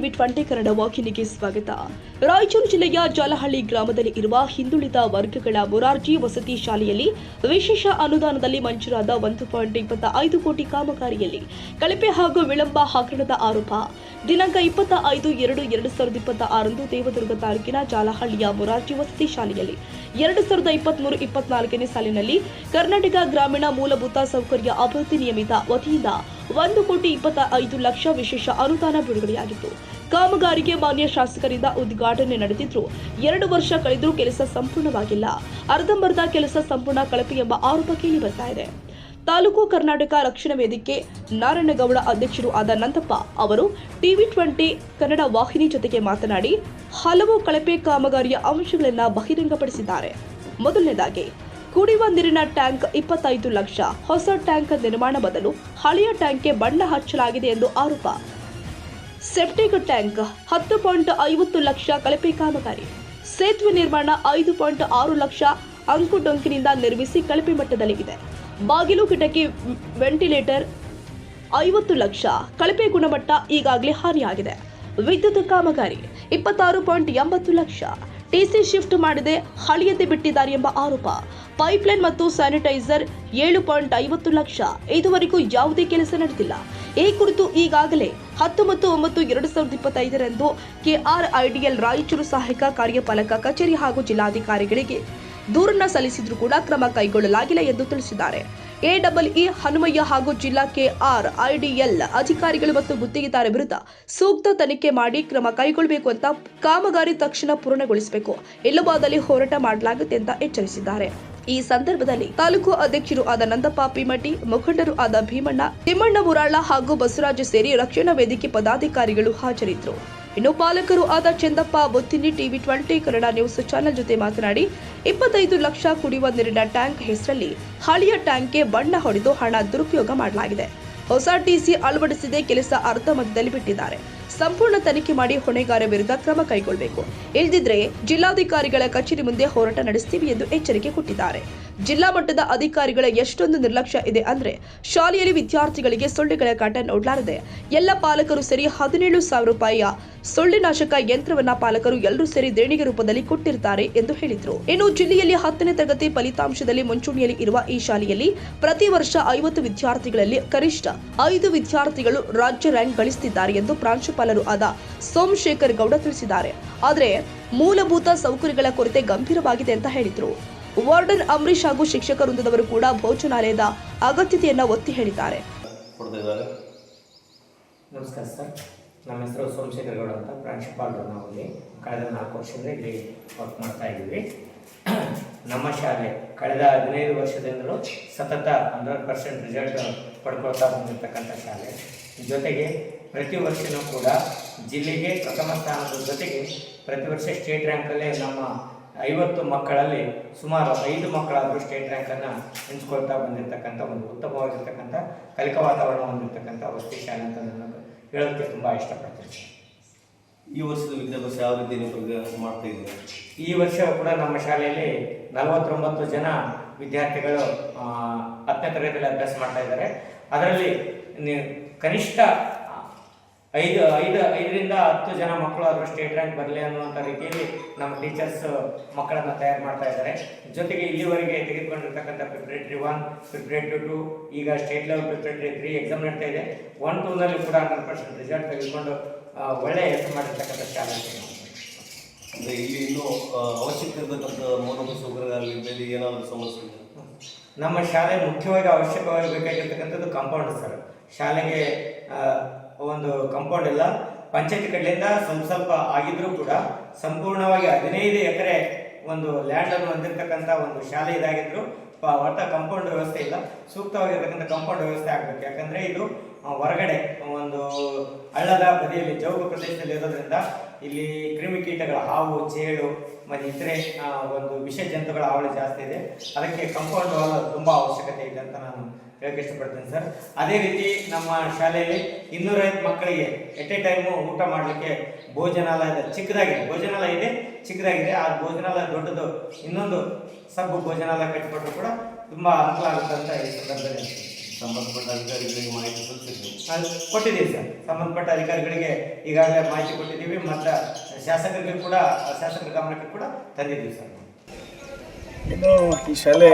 ಟಿವಿ20 ಕನ್ನಡ ವಾಹಿನಿಗೆ ಸ್ವಾಗತ. ರಾಯಚೂರು ಜಿಲ್ಲೆಯ ಜಾಲಹಳ್ಳಿ ಗ್ರಾಮದಲ್ಲಿ ಇರುವ ಹಿಂದುಳಿದ ವರ್ಗಗಳ ಮೊರಾರ್ಜಿ ವಸತಿ ಶಾಲೆಯಲ್ಲಿ ವಿಶೇಷ ಅನುದಾನದಲ್ಲಿ ಮಂಜೂರಾದ 1.25 ಕೋಟಿ ಕಾಮಗಾರಿಯಲ್ಲಿ ಕಳಪೆ ಹಾಗೂ ವಿಳಂಬ ಹಗರಣದ ಆರೋಪ. ದಿನಾಂಕ 25/2/2026 ದೇವದುರ್ಗ ತಾಲೂಕಿನ ಜಾಲಹಳ್ಳಿಯ ಮೊರಾರ್ಜಿ ವಸತಿ ಶಾಲೆಯಲ್ಲಿ 2023-24ನೇ ಸಾಲಿನಲ್ಲಿ ಕರ್ನಾಟಕ ಗ್ರಾಮೀಣ ಮೂಲಭೂತ ಸೌಕರ್ಯ ಅಭಿವೃದ್ಧಿ ನಿಯಮಿತ ವತಿಯಿಂದ 1,25,00,000 ವಿಶೇಷ ಅನುದಾನ ಬಿಡುಗಡೆಯಾಗಿತ್ತು. ಕಾಮಗಾರಿಗೆ ಮಾನ್ಯ ಶಾಸಕರಿಂದ ಉದ್ಘಾಟನೆ ನಡೆದಿದ್ರು. 2 ವರ್ಷ ಕಳೆದರೂ ಕೆಲಸ ಸಂಪೂರ್ಣವಾಗಿಲ್ಲ. ಅರ್ಧಂಬರ್ಧ ಕೆಲಸ ಸಂಪೂರ್ಣ ಕಳಪೆ ಎಂಬ ಆರೋಪ ಕೇಳಿ ಬರ್ತಾ ಇದೆ. ತಾಲೂಕು ಕರ್ನಾಟಕ ರಕ್ಷಣಾ ವೇದಿಕೆ ನಾರಾಯಣಗೌಡ ಅಧ್ಯಕ್ಷರು ಆದ ನಂದಪ್ಪ ಅವರು ಟಿವಿ20 ಕನ್ನಡ ವಾಹಿನಿ ಜೊತೆಗೆ ಮಾತನಾಡಿ ಹಲವು ಕಳಪೆ ಕಾಮಗಾರಿಯ ಅಂಶಗಳನ್ನು ಬಹಿರಂಗಪಡಿಸಿದ್ದಾರೆ. ಮೊದಲನೇದಾಗಿ ಕುಡಿಯುವ ನೀರಿನ ಟ್ಯಾಂಕ್ 25 ಲಕ್ಷ, ಹೊಸ ಟ್ಯಾಂಕ್ ನಿರ್ಮಾಣ ಬದಲು ಹಳೆಯ ಟ್ಯಾಂಕ್ಗೆ ಬಣ್ಣ ಹಚ್ಚಲಾಗಿದೆ ಎಂದು ಆರೋಪ. ಸೆಪ್ಟಿಕ್ ಟ್ಯಾಂಕ್ 10.50 ಲಕ್ಷ ಕಳಪೆ ಕಾಮಗಾರಿ. ಸೇತುವೆ ನಿರ್ಮಾಣ 5.6 ಲಕ್ಷ ಅಂಕುಡೊಂಕಿನಿಂದ ನಿರ್ಮಿಸಿ ಕಳಪೆ ಮಟ್ಟದಲ್ಲಿದೆ. ಬಾಗಿಲು ಕಿಟಕಿ ವೆಂಟಿಲೇಟರ್ 50 ಲಕ್ಷ ಕಳಪೆ ಗುಣಮಟ್ಟ ಈಗಾಗಲೇ ಹಾನಿಯಾಗಿದೆ. ವಿದ್ಯುತ್ ಕಾಮಗಾರಿ 26.80 ಲಕ್ಷ. ಟಿಸಿ ಶಿಫ್ಟ್ ಮಾಡದೆ ಹಳೆಯದೇ ಬಿಟ್ಟಿದ್ದಾರೆ ಎಂಬ ಆರೋಪ. ಪೈಪ್ಲೈನ್ ಮತ್ತು ಸ್ಯಾನಿಟೈಸರ್ 7.50 ಲಕ್ಷ. ಇದುವರೆಗೂ ಯಾವುದೇ ಕೆಲಸ ನಡೆದಿಲ್ಲ. ಈ ಕುರಿತು ಈಗಾಗಲೇ 19/9/2025 ಕೆಆರ್ಐಡಿಎಲ್ ರಾಯಚೂರು ಸಹಾಯಕ ಕಾರ್ಯಪಾಲಕ ಕಚೇರಿ ಹಾಗೂ ಜಿಲ್ಲಾಧಿಕಾರಿಗಳಿಗೆ ದೂರನ್ನ ಸಲ್ಲಿಸಿದ್ರೂ ಕೂಡ ಕ್ರಮ ಕೈಗೊಳ್ಳಲಾಗಿಲ್ಲ ಎಂದು ತಿಳಿಸಿದ್ದಾರೆ. ಎಡಬ್ಲ್ಇ ಹನುಮಯ್ಯ ಹಾಗೂ ಜಿಲ್ಲಾ ಕೆಆರ್ಐಡಿಎಲ್ ಅಧಿಕಾರಿಗಳು ಮತ್ತು ಗುತ್ತಿಗೆದಾರ ವಿರುದ್ಧ ಸೂಕ್ತ ತನಿಖೆ ಮಾಡಿ ಕ್ರಮ ಕೈಗೊಳ್ಳಬೇಕು ಅಂತ, ಕಾಮಗಾರಿ ತಕ್ಷಣ ಪೂರ್ಣಗೊಳಿಸಬೇಕು, ಇಲ್ಲವಾದಲ್ಲಿ ಹೋರಾಟ ಮಾಡಲಾಗುತ್ತೆ ಅಂತ ಎಚ್ಚರಿಸಿದ್ದಾರೆ. ಈ ಸಂದರ್ಭದಲ್ಲಿ ತಾಲೂಕು ಅಧ್ಯಕ್ಷರು ಆದ ನಂದಪ್ಪ ಪಿಮಟಿ, ಮುಖಂಡರು ಆದ ಭೀಮಣ್ಣ, ತಿಮ್ಮಣ್ಣ ಮುರಾಳ ಹಾಗೂ ಬಸವರಾಜ ಸೇರಿ ರಕ್ಷಣಾ ವೇದಿಕೆ ಪದಾಧಿಕಾರಿಗಳು ಹಾಜರಿದ್ದರು. ಇನ್ನು ಪಾಲಕರು ಆದ ಚಂದಪ್ಪ ಬೊತ್ತಿನಿ ಟಿವಿ20 ಕನ್ನಡ ನ್ಯೂಸ್ ಚಾನೆಲ್ ಜೊತೆ ಮಾತನಾಡಿ 25 ಲಕ್ಷ ಕುಡಿಯುವ ನೀರಿನ ಟ್ಯಾಂಕ್ ಹೆಸರಲ್ಲಿ ಹಳೆಯ ಟ್ಯಾಂಕ್ಗೆ ಬಣ್ಣ ಹೊಡೆದು ಹಣ ದುರುಪಯೋಗ ಮಾಡಲಾಗಿದೆ. ಹೊಸ ಟಿಸಿ ಅಳವಡಿಸಿದೆ, ಕೆಲಸ ಅರ್ಧ ಮಧ್ಯದಲ್ಲಿ ಬಿಟ್ಟಿದ್ದಾರೆ. ಸಂಪೂರ್ಣ ತನಿಖೆ ಮಾಡಿ ಹೊಣೆಗಾರ ವಿರುದ್ಧ ಕ್ರಮ ಕೈಗೊಳ್ಳಬೇಕು, ಇಲ್ಲದಿದ್ರೆ ಜಿಲ್ಲಾಧಿಕಾರಿಗಳ ಕಚೇರಿ ಮುಂದೆ ಹೋರಾಟ ನಡೆಸ್ತೀವಿ ಎಂದು ಎಚ್ಚರಿಕೆ ಕೊಟ್ಟಿದ್ದಾರೆ. ಜಿಲ್ಲಾ ಮಟ್ಟದ ಅಧಿಕಾರಿಗಳ ಎಷ್ಟೊಂದು ನಿರ್ಲಕ್ಷ್ಯ ಇದೆ ಅಂದ್ರೆ ಶಾಲೆಯಲ್ಲಿ ವಿದ್ಯಾರ್ಥಿಗಳಿಗೆ ಸೊಳ್ಳೆಗಳ ಕಾಟ ನೋಡಲಾರದೆ ಎಲ್ಲ ಪಾಲಕರು ಸೇರಿ 17,000 ರೂಪಾಯಿಯ ಸೊಳ್ಳೆನಾಶಕ ಯಂತ್ರವನ್ನ ಪಾಲಕರು ಎಲ್ಲರೂ ಸೇರಿ ದೇಣಿಗೆ ರೂಪದಲ್ಲಿ ಕೊಟ್ಟಿರ್ತಾರೆ ಎಂದು ಹೇಳಿದ್ರು. ಇನ್ನು ಜಿಲ್ಲೆಯಲ್ಲಿ 10ನೇ ತರಗತಿ ಫಲಿತಾಂಶದಲ್ಲಿ ಮುಂಚೂಣಿಯಲ್ಲಿ ಇರುವ ಈ ಶಾಲೆಯಲ್ಲಿ ಪ್ರತಿ ವರ್ಷ 50 ವಿದ್ಯಾರ್ಥಿಗಳಲ್ಲಿ ಕನಿಷ್ಠ 5 ವಿದ್ಯಾರ್ಥಿಗಳು ರಾಜ್ಯ ರ್ಯಾಂಕ್ ಗಳಿಸುತ್ತಿದ್ದಾರೆ ಎಂದು ಪ್ರಾಂಶುಪಾಲರು ಆದ ಸೋಮಶೇಖರ್ ಗೌಡ ತಿಳಿಸಿದ್ದಾರೆ. ಆದರೆ ಮೂಲಭೂತ ಸೌಕರ್ಯಗಳ ಕೊರತೆ ಗಂಭೀರವಾಗಿದೆ ಅಂತ ಹೇಳಿದ್ರು. ವಾರ್ಡನ್ ಅಂಬರೀಶ್ ಹಾಗೂ ಶಿಕ್ಷಕ ವೃಂದದವರು ಕೂಡ ಭೋಜನಾಲಯದ ಅಗತ್ಯತೆಯನ್ನು ಒತ್ತಿ ಹೇಳಿದ್ದಾರೆ. ನಮಸ್ಕಾರ ಸರ್, ನಮ್ಮ ಹೆಸರು ಸೋಮಶೇಖರ್ ಗೌಡ ಅಂತ, ಪ್ರಾಂಶುಪಾಲರು. ನಾವು ಇಲ್ಲಿ ಕಳೆದ 4 ವರ್ಷದಿಂದ ಇಲ್ಲಿ ವರ್ಕ್ ಮಾಡ್ತಾ ಇದ್ದೀವಿ. ನಮ್ಮ ಶಾಲೆ ಕಳೆದ 15 ವರ್ಷದಿಂದಲೂ ಸತತ 100% ರಿಸಲ್ಟ್ ಪಡ್ಕೊಳ್ತಾ ಬಂದಿರತಕ್ಕಂಥ ಶಾಲೆ. ಜೊತೆಗೆ ಪ್ರತಿ ವರ್ಷವೂ ಕೂಡ ಜಿಲ್ಲೆಗೆ ಪ್ರಥಮ ಸ್ಥಾನದ ಜೊತೆಗೆ ಪ್ರತಿ ವರ್ಷ ಸ್ಟೇಟ್ ರ್ಯಾಂಕಲ್ಲೇ ನಮ್ಮ 50 ಮಕ್ಕಳಲ್ಲಿ ಸುಮಾರು 5 ಮಕ್ಕಳಾದರೂ ಸ್ಟೇಟ್ ರ್ಯಾಂಕನ್ನು ಎನ್ಸ್ಕೊಳ್ತಾ ಬಂದಿರತಕ್ಕಂಥ ಒಂದು ಉತ್ತಮವಾಗಿರ್ತಕ್ಕಂಥ ಕಲಿಕಾ ವಾತಾವರಣ ಹೊಂದಿರತಕ್ಕಂಥ ವಸತಿ ಶಾಲೆ ಅಂತ ನಾನು ಹೇಳೋದಕ್ಕೆ ತುಂಬ ಇಷ್ಟಪಡ್ತೀನಿ. ಈ ವರ್ಷದ ವಿದ್ಯಾಭ್ಯಾಸ ಯಾವ ರೀತಿ ನೀವು ಮಾಡ್ತಾ ಇದ್ದೀರಾ? ಈ ವರ್ಷ ಕೂಡ ನಮ್ಮ ಶಾಲೆಯಲ್ಲಿ 49 ಜನ ವಿದ್ಯಾರ್ಥಿಗಳು 10ನೇ ತರಗತಿಯಲ್ಲಿ ಅಭ್ಯಾಸ ಮಾಡ್ತಾ ಇದ್ದಾರೆ. ಅದರಲ್ಲಿ ಕನಿಷ್ಠ 5ರಿಂದ 10 ಜನ ಮಕ್ಕಳು ಅದರ ಸ್ಟೇಟ್ ರ್ಯಾಂಕ್ ಬರಲಿ ಅನ್ನುವಂಥ ರೀತಿಯಲ್ಲಿ ನಮ್ಮ ಟೀಚರ್ಸ್ ಮಕ್ಕಳನ್ನು ತಯಾರು ಮಾಡ್ತಾ ಇದ್ದಾರೆ. ಜೊತೆಗೆ ಇಲ್ಲಿವರೆಗೆ ತೆಗೆದುಕೊಂಡಿರ್ತಕ್ಕಂಥ ಪ್ರಿಪ್ರೇಟರಿ 1, ಪ್ರಿಪ್ರೇಟರಿ 2, ಈಗ ಸ್ಟೇಟ್ ಲೆವೆಲ್ ಪ್ರಿಪ್ರೇಟರಿ 3 ಎಕ್ಸಾಮ್ ನಡೀತಾ ಇದೆ. 1, 2ನಲ್ಲಿ ಕೂಡ 100% ರಿಸಲ್ಟ್ ತೆಗೆದುಕೊಂಡು ಒಳ್ಳೆಯ ಹೆಸರು ಮಾಡಿರ್ತಕ್ಕಂಥ ಶಾಲೆ. ಅಂದರೆ ಇಲ್ಲಿ ಇನ್ನೂ ಅವಶ್ಯಕ ಇರತಕ್ಕಂಥ ಮೂಲಭೂತ ಸೌಕರ್ಯಗಳಲ್ಲಿ ಏನಾದರೂ ಸಮಸ್ಯೆ ಇದೆ? ನಮ್ಮ ಶಾಲೆ ಮುಖ್ಯವಾಗಿ ಅವಶ್ಯಕವಾಗಿ ಬೇಕಾಗಿರ್ತಕ್ಕಂಥದ್ದು ಕಾಂಪೌಂಡ್ ಸರ್. ಶಾಲೆಗೆ ಒಂದು ಕಾಂಪೌಂಡ್ ಇಲ್ಲ. ಪಂಚಾಯತಿ ಕಡೆಯಿಂದ ಸ್ವಲ್ಪ ಆಗಿದ್ರೂ ಕೂಡ ಸಂಪೂರ್ಣವಾಗಿ 15 ಎಕರೆ ಒಂದು ಲ್ಯಾಂಡ್ ಅನ್ನು ಹೊಂದಿರತಕ್ಕಂಥ ಒಂದು ಶಾಲೆ ಇದಾಗಿದ್ರು ಒಟ್ಟ ಕಾಂಪೌಂಡ್ ವ್ಯವಸ್ಥೆ ಇಲ್ಲ. ಸೂಕ್ತವಾಗಿರ್ತಕ್ಕಂಥ ಕಾಂಪೌಂಡ್ ವ್ಯವಸ್ಥೆ ಆಗಬೇಕು. ಯಾಕಂದರೆ ಇದು ಹೊರಗಡೆ ಒಂದು ಹಳ್ಳದ ಬದಿಯಲ್ಲಿ ಜೌಗು ಪ್ರದೇಶದಲ್ಲಿ ಇರೋದ್ರಿಂದ ಇಲ್ಲಿ ಕ್ರಿಮಿಕೀಟಗಳ ಹಾವು, ಚೇಳು ಮತ್ತು ಇತರೆ ಒಂದು ವಿಷ ಜಂತುಗಳ ಹಾವಳಿ ಜಾಸ್ತಿ ಇದೆ. ಅದಕ್ಕೆ ಕಾಂಪೌಂಡ್ ವಾಲ್ ತುಂಬ ಅವಶ್ಯಕತೆ ಇದೆ ಅಂತ ನಾನು ಹೇಳಕ್ಕೆ ಇಷ್ಟಪಡ್ತೀನಿ ಸರ್. ಅದೇ ರೀತಿ ನಮ್ಮ ಶಾಲೆಯಲ್ಲಿ 250 ಮಕ್ಕಳಿಗೆ ಎಟ್ ಎ ಟೈಮು ಊಟ ಮಾಡಲಿಕ್ಕೆ ಭೋಜನಾಲಯದ ಭೋಜನಾಲಯ ಇದೆ, ಚಿಕ್ಕದಾಗಿದೆ. ಆ ಭೋಜನಾಲಯ ದೊಡ್ಡದು ಇನ್ನೊಂದು ಸಬ್ ಭೋಜನಾಲಯ ಕಟ್ಟಿಕೊಟ್ಟರು ಕೂಡ ತುಂಬ ಅನುಕೂಲ ಆಗುತ್ತೆ ಅಂತ ಈ ಸಂದರ್ಭದಲ್ಲಿ ಸಂಬಂಧಪಟ್ಟ ಅಧಿಕಾರಿಗಳಿಗೆ ಮಾಹಿತಿ ಸಲ್ಲಿಸಿದ್ವಿ. ಕೊಟ್ಟಿದ್ದೀವಿ ಸರ್. ಸಂಬಂಧಪಟ್ಟ ಅಧಿಕಾರಿಗಳಿಗೆ ಈಗಾಗಲೇ ಮಾಹಿತಿ ಕೊಟ್ಟಿದ್ದೀವಿ ಮತ್ತು ಶಾಸಕರಿಗೆ ಕೂಡ ಶಾಸಕರ ಗಮನಕ್ಕೆ ಕೂಡ ತಂದಿದ್ದೀವಿ ಸರ್. ಇನ್ನು ಈ ಶಾಲೆ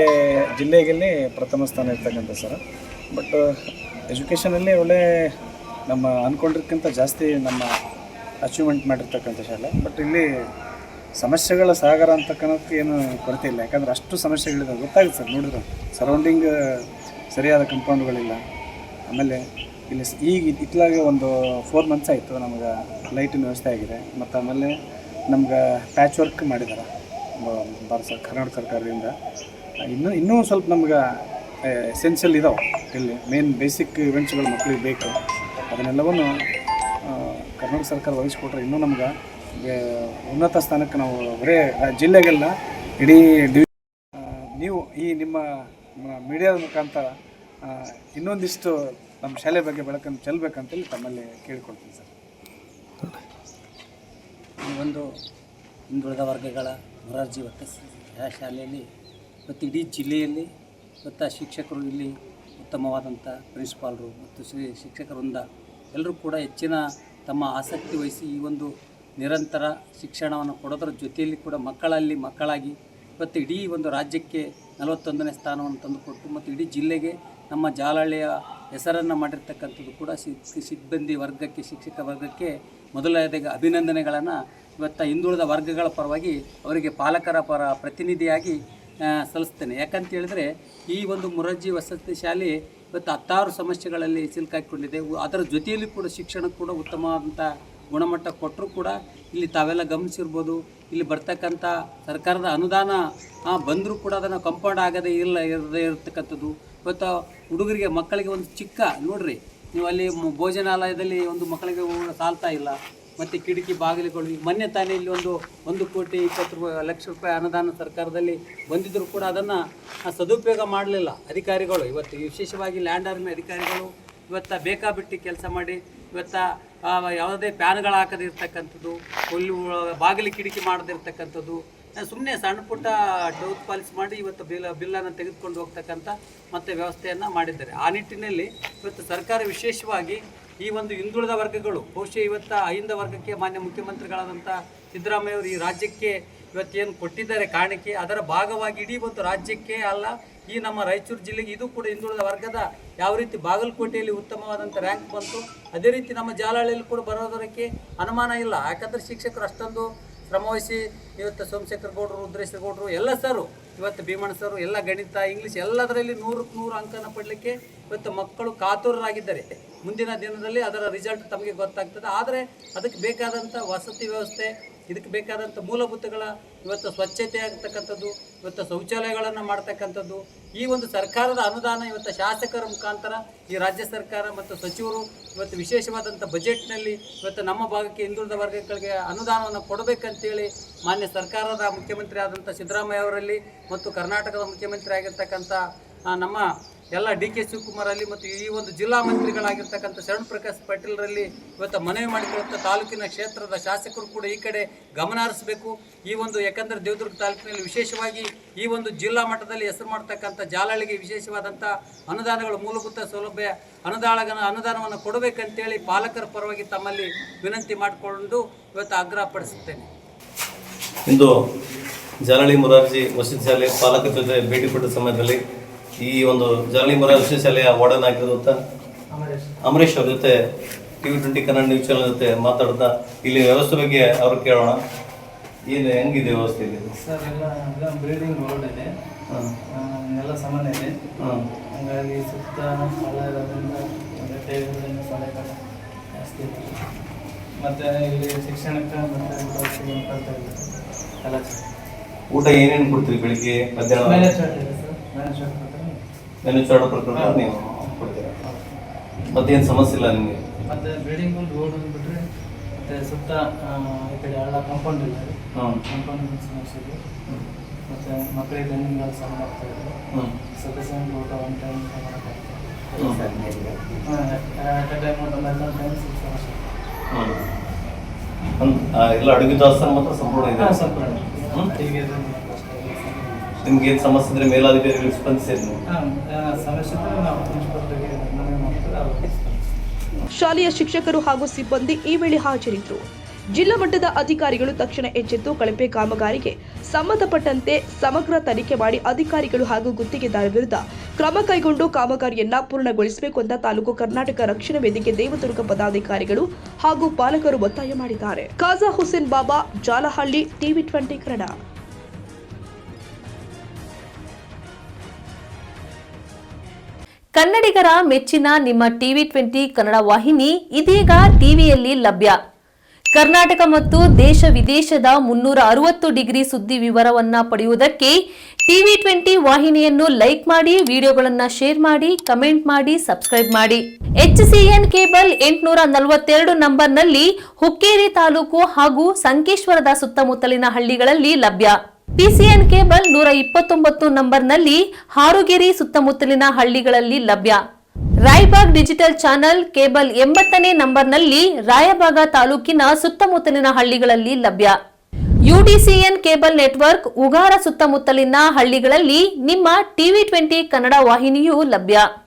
ಜಿಲ್ಲೆಯಲ್ಲಿ ಪ್ರಥಮ ಸ್ಥಾನ ಇರ್ತಕ್ಕಂಥ ಸರ್. ಬಟ್ ಎಜುಕೇಷನಲ್ಲಿ ಒಳ್ಳೆ ನಮ್ಮ ಅಂದ್ಕೊಂಡಿದ್ದಕ್ಕಿಂತ ಜಾಸ್ತಿ ನಮ್ಮ ಅಚೀವ್ಮೆಂಟ್ ಮಾಡಿರ್ತಕ್ಕಂಥ ಶಾಲೆ. ಬಟ್ ಇಲ್ಲಿ ಸಮಸ್ಯೆಗಳ ಸಾಗರ ಅಂತಕ್ಕನ್ನೋದಕ್ಕೆ ಏನು ಕೊರತೆ ಇಲ್ಲ, ಯಾಕಂದರೆ ಅಷ್ಟು ಸಮಸ್ಯೆಗಳಿದೆ ಗೊತ್ತಾಗುತ್ತೆ ಸರ್. ನೋಡಿದ್ರೆ ಸರೌಂಡಿಂಗ್ ಸರಿಯಾದ ಕಂಪೌಂಡ್ಗಳಿಲ್ಲ. ಆಮೇಲೆ ಇಲ್ಲಿ ಈಗ ಇತ್ಲಾಗೆ ಒಂದು 4 ಮಂತ್ಸ್ ಆಯಿತು ನಮ್ಗೆ ಲೈಟಿನ ವ್ಯವಸ್ಥೆ ಆಗಿದೆ. ಮತ್ತು ಆಮೇಲೆ ನಮ್ಗೆ ಪ್ಯಾಚ್ ವರ್ಕ್ ಮಾಡಿದ್ದಾರೆ ಕರ್ನಾಟಕ ಸರ್ಕಾರದಿಂದ. ಇನ್ನೂ ಸ್ವಲ್ಪ ನಮ್ಗೆ ಎಸೆನ್ಷಿಯಲ್ ಇದಾವೆ ಇಲ್ಲಿ. ಮೇನ್ ಬೇಸಿಕ್ ಇವೆಂಟ್ಸ್ಗಳು ಮಕ್ಕಳಿಗೆ ಬೇಕು. ಅದನ್ನೆಲ್ಲವನ್ನು ಕರ್ನಾಟಕ ಸರ್ಕಾರ ವಹಿಸ್ಕೊಟ್ರೆ ಇನ್ನೂ ನಮ್ಗೆ ಉನ್ನತ ಸ್ಥಾನಕ್ಕೆ ನಾವು ಬರೇ ಜಿಲ್ಲೆಗೆಲ್ಲ ಇಡೀ ನೀವು ಈ ನಿಮ್ಮ ಮೀಡಿಯಾದ ಮುಖಾಂತರ ಇನ್ನೊಂದಿಷ್ಟು ನಮ್ಮ ಶಾಲೆ ಬಗ್ಗೆ ಬೆಳಕನ್ನು ಚೆಲ್ಲಬೇಕಂತೇಳಿ ತಮ್ಮಲ್ಲಿ ಕೇಳಿಕೊಳ್ತೀನಿ ಸರ್. ಈ ಒಂದು ಹಿಂದುಳಿದ ವರ್ಗಗಳ ಮೊರಾರ್ಜಿ ಶಾಲೆಯಲ್ಲಿ ಮತ್ತು ಇಡೀ ಜಿಲ್ಲೆಯಲ್ಲಿ ಮತ್ತು ಶಿಕ್ಷಕರು ಇಲ್ಲಿ ಉತ್ತಮವಾದಂಥ ಪ್ರಿನ್ಸಿಪಾಲ್ರು ಮತ್ತು ಶಿಕ್ಷಕ ವೃಂದ ಎಲ್ಲರೂ ಕೂಡ ಹೆಚ್ಚಿನ ತಮ್ಮ ಆಸಕ್ತಿ ವಹಿಸಿ ಈ ಒಂದು ನಿರಂತರ ಶಿಕ್ಷಣವನ್ನು ಕೊಡೋದ್ರ ಜೊತೆಯಲ್ಲಿ ಕೂಡ ಮಕ್ಕಳಾಗಿ ಇವತ್ತು ಇಡೀ ಒಂದು ರಾಜ್ಯಕ್ಕೆ 41ನೇ ಸ್ಥಾನವನ್ನು ತಂದುಕೊಟ್ಟು ಮತ್ತು ಇಡೀ ಜಿಲ್ಲೆಗೆ ನಮ್ಮ ಜಾಲಹಳ್ಳಿಯ ಹೆಸರನ್ನು ಮಾಡಿರ್ತಕ್ಕಂಥದ್ದು ಕೂಡ ಸಿಬ್ಬಂದಿ ವರ್ಗಕ್ಕೆ, ಶಿಕ್ಷಕ ವರ್ಗಕ್ಕೆ ಮೊದಲನೇದಾಗಿ ಅಭಿನಂದನೆಗಳನ್ನು ಇವತ್ತು ಹಿಂದುಳಿದ ವರ್ಗಗಳ ಪರವಾಗಿ ಅವರಿಗೆ ಪಾಲಕರ ಪ್ರತಿನಿಧಿಯಾಗಿ ಸಲ್ಲಿಸ್ತೇನೆ. ಯಾಕಂತ ಹೇಳಿದ್ರೆ ಈ ಒಂದು ಮೊರಾರ್ಜಿ ವಸತಿ ಶಾಲೆ ಇವತ್ತು 10 ಸಮಸ್ಯೆಗಳಲ್ಲಿ ಸಿಲುಕಾಕಿಕೊಂಡಿದೆ. ಅದರ ಜೊತೆಯಲ್ಲಿ ಕೂಡ ಶಿಕ್ಷಣ ಕೂಡ ಉತ್ತಮವಾದಂಥ ಗುಣಮಟ್ಟ ಕೊಟ್ಟರೂ ಕೂಡ ಇಲ್ಲಿ ತಾವೆಲ್ಲ ಗಮನಿಸಿರ್ಬೋದು, ಇಲ್ಲಿ ಬರ್ತಕ್ಕಂಥ ಸರ್ಕಾರದ ಅನುದಾನ ಬಂದರೂ ಕೂಡ ಅದನ್ನು ಕಂಪೌಂಡ್ ಆಗದೇ ಇರದೇ ಇರತಕ್ಕಂಥದ್ದು. ಇವತ್ತು ಹುಡುಗರಿಗೆ ಮಕ್ಕಳಿಗೆ ಒಂದು ಚಿಕ್ಕ ನೋಡ್ರಿ ನೀವು ಅಲ್ಲಿ ಭೋಜನಾಲಯದಲ್ಲಿ ಒಂದು ಮಕ್ಕಳಿಗೆ ಸಾಲ್ತಾ ಇಲ್ಲ. ಮತ್ತು ಕಿಟಕಿ ಬಾಗಿಲುಗಳು ಮೊನ್ನೆ ತಾನೇ ಇಲ್ಲಿ 1,20,20 ಲಕ್ಷ ರೂಪಾಯಿ ಅನುದಾನ ಸರ್ಕಾರದಲ್ಲಿ ಬಂದಿದ್ದರೂ ಕೂಡ ಅದನ್ನು ಸದುಪಯೋಗ ಮಾಡಲಿಲ್ಲ ಅಧಿಕಾರಿಗಳು. ಇವತ್ತು ವಿಶೇಷವಾಗಿ ಲ್ಯಾಂಡ್ ಆರ್ಮಿ ಅಧಿಕಾರಿಗಳು ಇವತ್ತು ಬೇಕಾಬಿಟ್ಟು ಕೆಲಸ ಮಾಡಿ ಇವತ್ತು ಯಾವುದೇ ಪ್ಯಾನ್ಗಳು ಹಾಕದೇ ಇರ್ತಕ್ಕಂಥದ್ದು, ಹುಲ್ಲು ಬಾಗಿಲು ಕಿಟಕಿ ಮಾಡದಿರ್ತಕ್ಕಂಥದ್ದು, ಸುಮ್ಮನೆ ಸಣ್ಣ ಪುಟ್ಟ ಡೌತ್ ಪಾಲಿಸಿ ಮಾಡಿ ಇವತ್ತು ಬಿಲ್ಲನ್ನು ತೆಗೆದುಕೊಂಡು ಹೋಗ್ತಕ್ಕಂಥ ಮತ್ತು ವ್ಯವಸ್ಥೆಯನ್ನು ಮಾಡಿದ್ದಾರೆ. ಆ ನಿಟ್ಟಿನಲ್ಲಿ ಇವತ್ತು ಸರ್ಕಾರ ವಿಶೇಷವಾಗಿ ಈ ಒಂದು ಹಿಂದುಳಿದ ವರ್ಗಗಳು ಬಹುಶಃ ಇವತ್ತು ಅಹಿಂದ ವರ್ಗಕ್ಕೆ ಮಾನ್ಯ ಮುಖ್ಯಮಂತ್ರಿಗಳಾದಂಥ ಸಿದ್ದರಾಮಯ್ಯ ಅವರು ಈ ರಾಜ್ಯಕ್ಕೆ ಇವತ್ತೇನು ಕೊಟ್ಟಿದ್ದಾರೆ ಕಾಣಿಕೆ, ಅದರ ಭಾಗವಾಗಿ ಇಡೀ ಒಂದು ರಾಜ್ಯಕ್ಕೆ ಅಲ್ಲ ಈ ನಮ್ಮ ರಾಯಚೂರು ಜಿಲ್ಲೆಗೆ ಇದು ಕೂಡ ಹಿಂದುಳಿದ ವರ್ಗದ ಯಾವ ರೀತಿ ಬಾಗಲಕೋಟೆಯಲ್ಲಿ ಉತ್ತಮವಾದಂಥ ರ್ಯಾಂಕ್ ಬಂತು, ಅದೇ ರೀತಿ ನಮ್ಮ ಜಾಲಹಳ್ಳಿಯಲ್ಲಿ ಕೂಡ ಬರೋದಕ್ಕೆ ಅನುಮಾನ ಇಲ್ಲ. ಯಾಕಂದರೆ ಶಿಕ್ಷಕರು ಅಷ್ಟೊಂದು ಶ್ರಮವಹಿಸಿ ಇವತ್ತು ಸೋಮಶೇಖರ್ ಗೌಡರು, ರುದ್ರೇಶ್ವರ ಗೌಡರು ಎಲ್ಲ ಸರು, ಇವತ್ತು ಭೀಮಣ್ಣ ಸರು ಎಲ್ಲ ಗಣಿತ, ಇಂಗ್ಲೀಷ್ ಎಲ್ಲದರಲ್ಲಿ 100ಕ್ಕೆ 100 ಅಂಕನ ಪಡಲಿಕ್ಕೆ ಇವತ್ತು ಮಕ್ಕಳು ಕಾತುರರಾಗಿದ್ದಾರೆ. ಮುಂದಿನ ದಿನದಲ್ಲಿ ಅದರ ರಿಸಲ್ಟ್ ತಮಗೆ ಗೊತ್ತಾಗ್ತದೆ. ಆದರೆ ಅದಕ್ಕೆ ಬೇಕಾದಂಥ ವಸತಿ ವ್ಯವಸ್ಥೆ, ಇದಕ್ಕೆ ಬೇಕಾದಂಥ ಮೂಲಭೂತಗಳ ಇವತ್ತು ಸ್ವಚ್ಛತೆ ಆಗ್ತಕ್ಕಂಥದ್ದು, ಇವತ್ತು ಶೌಚಾಲಯಗಳನ್ನು ಮಾಡ್ತಕ್ಕಂಥದ್ದು, ಈ ಒಂದು ಸರ್ಕಾರದ ಅನುದಾನ ಇವತ್ತು ಶಾಸಕರ ಮುಖಾಂತರ ಈ ರಾಜ್ಯ ಸರ್ಕಾರ ಮತ್ತು ಸಚಿವರು ಇವತ್ತು ವಿಶೇಷವಾದಂಥ ಬಜೆಟ್ನಲ್ಲಿ ಇವತ್ತು ನಮ್ಮ ಭಾಗಕ್ಕೆ ಹಿಂದುಳಿದ ವರ್ಗಗಳಿಗೆ ಅನುದಾನವನ್ನು ಕೊಡಬೇಕಂತೇಳಿ ಮಾನ್ಯ ಸರ್ಕಾರದ ಮುಖ್ಯಮಂತ್ರಿ ಆದಂಥ ಸಿದ್ದರಾಮಯ್ಯ ಅವರಲ್ಲಿ ಮತ್ತು ಕರ್ನಾಟಕದ ಮುಖ್ಯಮಂತ್ರಿ ಆಗಿರ್ತಕ್ಕಂಥ ನಮ್ಮ ಎಲ್ಲ ಡಿ.ಕೆ. ಶಿವಕುಮಾರಲ್ಲಿ ಮತ್ತು ಈ ಒಂದು ಜಿಲ್ಲಾ ಮಂತ್ರಿಗಳಾಗಿರ್ತಕ್ಕಂಥ ಶರಣ್ ಪ್ರಕಾಶ್ ಪಾಟೀಲ್ರಲ್ಲಿ ಇವತ್ತು ಮನವಿ ಮಾಡಿಕೊಳ್ಳುತ್ತಾ ತಾಲೂಕಿನ ಕ್ಷೇತ್ರದ ಶಾಸಕರು ಕೂಡ ಈ ಕಡೆ ಗಮನ ಹರಿಸಬೇಕು. ಈ ಒಂದು ಯಾಕಂದರೆ ದೇವದುರ್ಗ ತಾಲೂಕಿನಲ್ಲಿ ವಿಶೇಷವಾಗಿ ಈ ಒಂದು ಜಿಲ್ಲಾ ಮಟ್ಟದಲ್ಲಿ ಹೆಸರು ಮಾಡ್ತಕ್ಕಂಥ ಜಾಲಹಳ್ಳಿಗೆ ವಿಶೇಷವಾದಂಥ ಅನುದಾನಗಳು, ಮೂಲಭೂತ ಸೌಲಭ್ಯ ಅನುದಾನವನ್ನು ಕೊಡಬೇಕಂತೇಳಿ ಪಾಲಕರ ಪರವಾಗಿ ತಮ್ಮಲ್ಲಿ ವಿನಂತಿ ಮಾಡಿಕೊಂಡು ಇವತ್ತು ಆಗ್ರಹಪಡಿಸುತ್ತೇನೆ. ಇಂದು ಜಾಲಹಳ್ಳಿ ಮೊರಾರ್ಜಿ ವಸತಿ ಶಾಲೆ ಪಾಲಕರ ಜೊತೆ ಭೇಟಿ ಕೊಟ್ಟ ಸಮಯದಲ್ಲಿ ಈ ಒಂದು ಜಾಲಹಳ್ಳಿ ಮೊರಾರ್ಜಿ ವಸತಿ ಶಾಲೆಯ ವಾರ್ಡನ್ ಆಗಿರುವಂಥ ಅಮರೇಶ್ ಅವ್ರ ಜೊತೆ TV20 ಕನ್ನಡ ನ್ಯೂಸ್ ಚಾನಲ್ ಜೊತೆ ಮಾತಾಡ್ತಾ ಇಲ್ಲಿ ವ್ಯವಸ್ಥೆ ಬಗ್ಗೆ ಅವ್ರು ಕೇಳೋಣ. ಏನು ಹೆಂಗಿದೆ ವ್ಯವಸ್ಥೆ ಇಲ್ಲಿ? ಸರ್ ಎಲ್ಲ ಬಿಲ್ಡಿಂಗ್ ರೋಡ್ ಇದೆ, ಎಲ್ಲ ಸಮಾನ ಇದೆ. ಹಾಗಾಗಿ ಸುತ್ತ ಸ್ಥಳ ಇರೋದ್ರಿಂದ ಟೇಬಲ್ ಸಲಹೆಗಳ ಜಾಸ್ತಿ ಇದೆ. ಮತ್ತು ಇಲ್ಲಿ ಶಿಕ್ಷಣಕ್ಕೆ ಮತ್ತು ಎಲ್ಲ ಊಟ ಏನೇನು ಕೊಡ್ತೀರಿ? ಬೆಳಿಗ್ಗೆ ಮಧ್ಯಾಹ್ನ ಮ್ಯಾನೇಜ್ಮೆಂಟ್ ಇದೆ ಸರ್, ಮ್ಯಾನೇಜ್ಮೆಂಟ್ ಮೆನು ಚಾರ್ಟ್ ಪ್ರಕಾರ ನೀವು ಕೊಡ್ತೀರಾ? ಮತ್ತೇನು ಸಮಸ್ಯೆ ಇಲ್ಲ ನಿಮಗೆ? ಮತ್ತು ಬಿಲ್ಡಿಂಗ್ ರೋಡ್ ಬಿಟ್ಟರೆ ಮತ್ತು ಸುತ್ತ ಈ ಕಡೆ ಎಲ್ಲ ಕಾಂಪೌಂಡ್ ಇಲ್ಲ, ಕಾಂಪೌಂಡ್ ಸಮಸ್ಯೆ ಇದೆ. ಮತ್ತು ಮಕ್ಕಳಿಗೆ ರನ್ನಿಂಗ್ ಸಹ ಮಾಡ್ತಾ ಇದ್ದಾರೆ. ಸದಸ್ಯನಿಗೆ ಊಟ 1 ಟೈಮ್ ಮಾಡೋಕ್ಕಾಗ್ತದೆ, ಟೈಮ್ ಊಟ ಎಲ್ಲ ಟೈಮ್ ಸಮಸ್ಯೆ ಎಲ್ಲ ಅಡುಗೆ ದಾಸ್ತಾನು ಮಾತ್ರ ಸಂಪೂರ್ಣ ಇದೆ. ಸಂಪೂರ್ಣ ಹೀಗೆ ನಿಮ್ಗೆ ಏನು ಸಮಸ್ಯೆ ಇದ್ರೆ ಮೇಲಾಧಿಕಾರಿಗಳಿಗೆ ಸ್ಪಂದಿಸಿರಿ ನೀವು? ಸಮಸ್ಯೆ ಇದ್ದರೆ ನಾವು ಪ್ರಿನ್ಸಿಪಾಲ್ಗೆ ಮನವಿ ಮಾಡ್ತಾರೆ, ಅವ್ರಿಗೆ ಶಾಲೆಯ ಶಿಕ್ಷಕರು ಹಾಗೂ ಸಿಬ್ಬಂದಿ ಈ ವೇಳೆ ಹಾಜರಿದ್ದರು. ಜಿಲ್ಲಾ ಮಟ್ಟದ ಅಧಿಕಾರಿಗಳು ತಕ್ಷಣ ಎಚ್ಚೆತ್ತು ಕಳಪೆ ಕಾಮಗಾರಿಗೆ ಸಂಬಂಧಪಟ್ಟಂತೆ ಸಮಗ್ರ ತನಿಖೆ ಮಾಡಿ ಅಧಿಕಾರಿಗಳು ಹಾಗೂ ಗುತ್ತಿಗೆದಾರರ ವಿರುದ್ಧ ಕ್ರಮ ಕೈಗೊಂಡು ಕಾಮಗಾರಿಯನ್ನ ಪೂರ್ಣಗೊಳಿಸಬೇಕು ಅಂತ ತಾಲೂಕು ಕರ್ನಾಟಕ ರಕ್ಷಣಾ ವೇದಿಕೆ ದೇವದುರ್ಗ ಪದಾಧಿಕಾರಿಗಳು ಹಾಗೂ ಪಾಲಕರು ಒತ್ತಾಯ ಮಾಡಿದ್ದಾರೆ. ಖಾಜಾ ಹುಸೇನ್ ಬಾಬಾ, ಜಾಲಹಳ್ಳಿ, TV20 ಕನ್ನಡ. ಕನ್ನಡಿಗರ ಮೆಚ್ಚಿನ ನಿಮ್ಮ TV20 ಕನ್ನಡ ವಾಹಿನಿ ಇದೀಗ ಟಿವಿಯಲ್ಲಿ ಲಭ್ಯ. ಕರ್ನಾಟಕ ಮತ್ತು ದೇಶ ವಿದೇಶದ 360 ಡಿಗ್ರಿ ಸುದ್ದಿ ವಿವರವನ್ನ ಪಡೆಯುವುದಕ್ಕೆ TV20 ವಾಹಿನಿಯನ್ನು ಲೈಕ್ ಮಾಡಿ, ವಿಡಿಯೋಗಳನ್ನು ಶೇರ್ ಮಾಡಿ, ಕಮೆಂಟ್ ಮಾಡಿ, ಸಬ್ಸ್ಕ್ರೈಬ್ ಮಾಡಿ. HCN ಕೇಬಲ್ 842 ನಂಬರ್ನಲ್ಲಿ ಹುಕ್ಕೇರಿ ತಾಲೂಕು ಹಾಗೂ ಸಂಕೇಶ್ವರದ ಸುತ್ತಮುತ್ತಲಿನ ಹಳ್ಳಿಗಳಲ್ಲಿ ಲಭ್ಯ. TCN ಕೇಬಲ್ 129 ನಂಬರ್ನಲ್ಲಿ ಹಾರುಗೆರೆ ಸುತ್ತಮುತ್ತಲಿನ ಹಳ್ಳಿಗಳಲ್ಲಿ ಲಭ್ಯ. ರಾಯಬಾಗ್ ಡಿಜಿಟಲ್ ಚಾನೆಲ್ ಕೇಬಲ್ 80ನೇ ನಂಬರ್ನಲ್ಲಿ ರಾಯಬಾಗ ತಾಲೂಕಿನ ಸುತ್ತಮುತ್ತಲಿನ ಹಳ್ಳಿಗಳಲ್ಲಿ ಲಭ್ಯ. UDCN ಕೇಬಲ್ ನೆಟ್ವರ್ಕ್ ಉಗಾರ ಸುತ್ತಮುತ್ತಲಿನ ಹಳ್ಳಿಗಳಲ್ಲಿ ನಿಮ್ಮ TV20 ಕನ್ನಡ ವಾಹಿನಿಯೂ ಲಭ್ಯ.